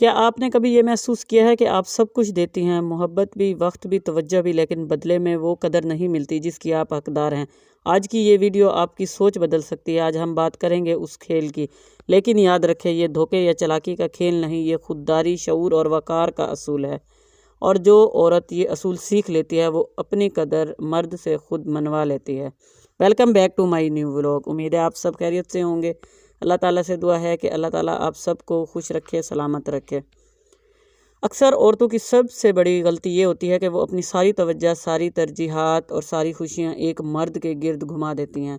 کیا آپ نے کبھی یہ محسوس کیا ہے کہ آپ سب کچھ دیتی ہیں، محبت بھی، وقت بھی، توجہ بھی، لیکن بدلے میں وہ قدر نہیں ملتی جس کی آپ حقدار ہیں؟ آج کی یہ ویڈیو آپ کی سوچ بدل سکتی ہے۔ آج ہم بات کریں گے اس کھیل کی، لیکن یاد رکھیں یہ دھوکے یا چالاکی کا کھیل نہیں، یہ خودداری، شعور اور وقار کا اصول ہے۔ اور جو عورت یہ اصول سیکھ لیتی ہے وہ اپنی قدر مرد سے خود منوا لیتی ہے۔ Welcome back to my new vlog. امید ہے آپ سب خیریت سے ہوں گے۔ اللہ تعالیٰ سے دعا ہے کہ اللہ تعالیٰ آپ سب کو خوش رکھے، سلامت رکھے۔ اکثر عورتوں کی سب سے بڑی غلطی یہ ہوتی ہے کہ وہ اپنی ساری توجہ، ساری ترجیحات اور ساری خوشیاں ایک مرد کے گرد گھما دیتی ہیں۔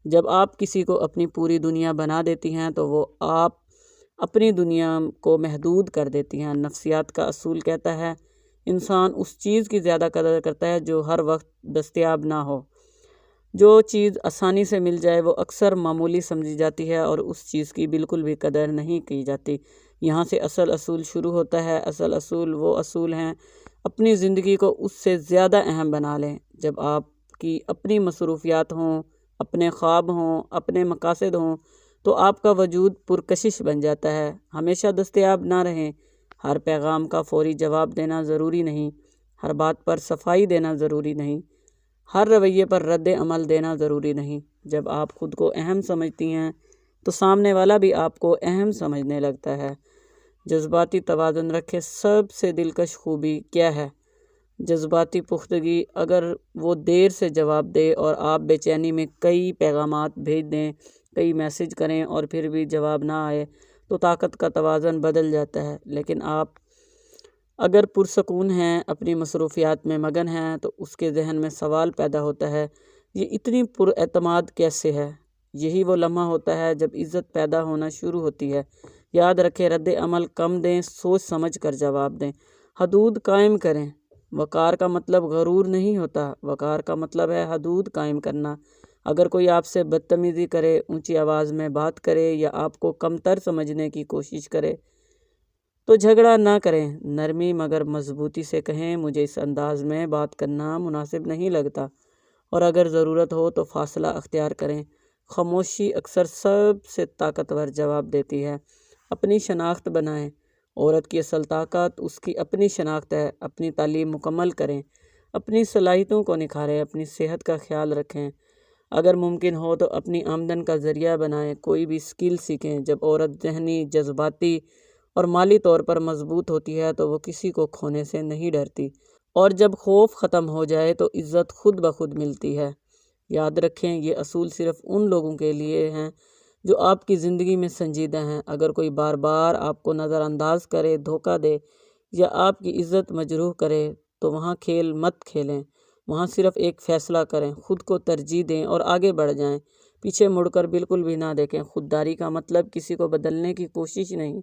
جب آپ کسی کو اپنی پوری دنیا بنا دیتی ہیں تو وہ آپ اپنی دنیا کو محدود کر دیتی ہیں۔ نفسیات کا اصول کہتا ہے انسان اس چیز کی زیادہ قدر کرتا ہے جو ہر وقت دستیاب نہ ہو۔ جو چیز آسانی سے مل جائے وہ اکثر معمولی سمجھی جاتی ہے اور اس چیز کی بالکل بھی قدر نہیں کی جاتی۔ یہاں سے اصل اصول شروع ہوتا ہے۔ اصل اصول وہ اصول ہیں اپنی زندگی کو اس سے زیادہ اہم بنا لیں۔ جب آپ کی اپنی مصروفیات ہوں، اپنے خواب ہوں، اپنے مقاصد ہوں تو آپ کا وجود پرکشش بن جاتا ہے۔ ہمیشہ دستیاب نہ رہیں۔ ہر پیغام کا فوری جواب دینا ضروری نہیں، ہر بات پر صفائی دینا ضروری نہیں، ہر رویے پر رد عمل دینا ضروری نہیں۔ جب آپ خود کو اہم سمجھتی ہیں تو سامنے والا بھی آپ کو اہم سمجھنے لگتا ہے۔ جذباتی توازن رکھے۔ سب سے دلکش خوبی کیا ہے؟ جذباتی پختگی۔ اگر وہ دیر سے جواب دے اور آپ بے چینی میں کئی پیغامات بھیج دیں، کئی میسج کریں اور پھر بھی جواب نہ آئے تو طاقت کا توازن بدل جاتا ہے۔ لیکن آپ اگر پرسکون ہیں، اپنی مصروفیات میں مگن ہیں تو اس کے ذہن میں سوال پیدا ہوتا ہے یہ اتنی پراعتماد کیسے ہے؟ یہی وہ لمحہ ہوتا ہے جب عزت پیدا ہونا شروع ہوتی ہے۔ یاد رکھیں رد عمل کم دیں، سوچ سمجھ کر جواب دیں، حدود قائم کریں۔ وقار کا مطلب غرور نہیں ہوتا، وقار کا مطلب ہے حدود قائم کرنا۔ اگر کوئی آپ سے بدتمیزی کرے، اونچی آواز میں بات کرے یا آپ کو کمتر سمجھنے کی کوشش کرے تو جھگڑا نہ کریں، نرمی مگر مضبوطی سے کہیں مجھے اس انداز میں بات کرنا مناسب نہیں لگتا، اور اگر ضرورت ہو تو فاصلہ اختیار کریں۔ خاموشی اکثر سب سے طاقتور جواب دیتی ہے۔ اپنی شناخت بنائیں۔ عورت کی اصل طاقت اس کی اپنی شناخت ہے۔ اپنی تعلیم مکمل کریں، اپنی صلاحیتوں کو نکھاریں، اپنی صحت کا خیال رکھیں۔ اگر ممکن ہو تو اپنی آمدن کا ذریعہ بنائیں، کوئی بھی اسکل سیکھیں۔ جب عورت ذہنی، جذباتی اور مالی طور پر مضبوط ہوتی ہے تو وہ کسی کو کھونے سے نہیں ڈرتی، اور جب خوف ختم ہو جائے تو عزت خود بخود ملتی ہے۔ یاد رکھیں یہ اصول صرف ان لوگوں کے لیے ہیں جو آپ کی زندگی میں سنجیدہ ہیں۔ اگر کوئی بار بار آپ کو نظر انداز کرے، دھوکہ دے یا آپ کی عزت مجروح کرے تو وہاں کھیل مت کھیلیں۔ وہاں صرف ایک فیصلہ کریں، خود کو ترجیح دیں اور آگے بڑھ جائیں۔ پیچھے مڑ کر بالکل بھی نہ دیکھیں۔ خودداری کا مطلب کسی کو بدلنے کی کوشش نہیں،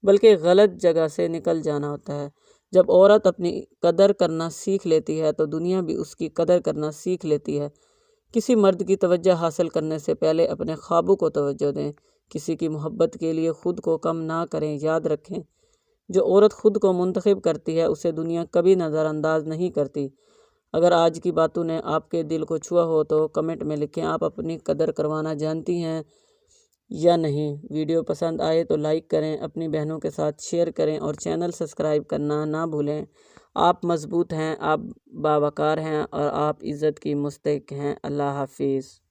بلکہ غلط جگہ سے نکل جانا ہوتا ہے۔ جب عورت اپنی قدر کرنا سیکھ لیتی ہے تو دنیا بھی اس کی قدر کرنا سیکھ لیتی ہے۔ کسی مرد کی توجہ حاصل کرنے سے پہلے اپنے خوابوں کو توجہ دیں۔ کسی کی محبت کے لیے خود کو کم نہ کریں۔ یاد رکھیں جو عورت خود کو منتخب کرتی ہے اسے دنیا کبھی نظر انداز نہیں کرتی۔ اگر آج کی باتوں نے آپ کے دل کو چھوا ہو تو کمنٹ میں لکھیں آپ اپنی قدر کروانا جانتی ہیں یا نہیں۔ ویڈیو پسند آئے تو لائک کریں، اپنی بہنوں کے ساتھ شیئر کریں اور چینل سبسکرائب کرنا نہ بھولیں۔ آپ مضبوط ہیں، آپ باوقار ہیں اور آپ عزت کی مستحق ہیں۔ اللہ حافظ۔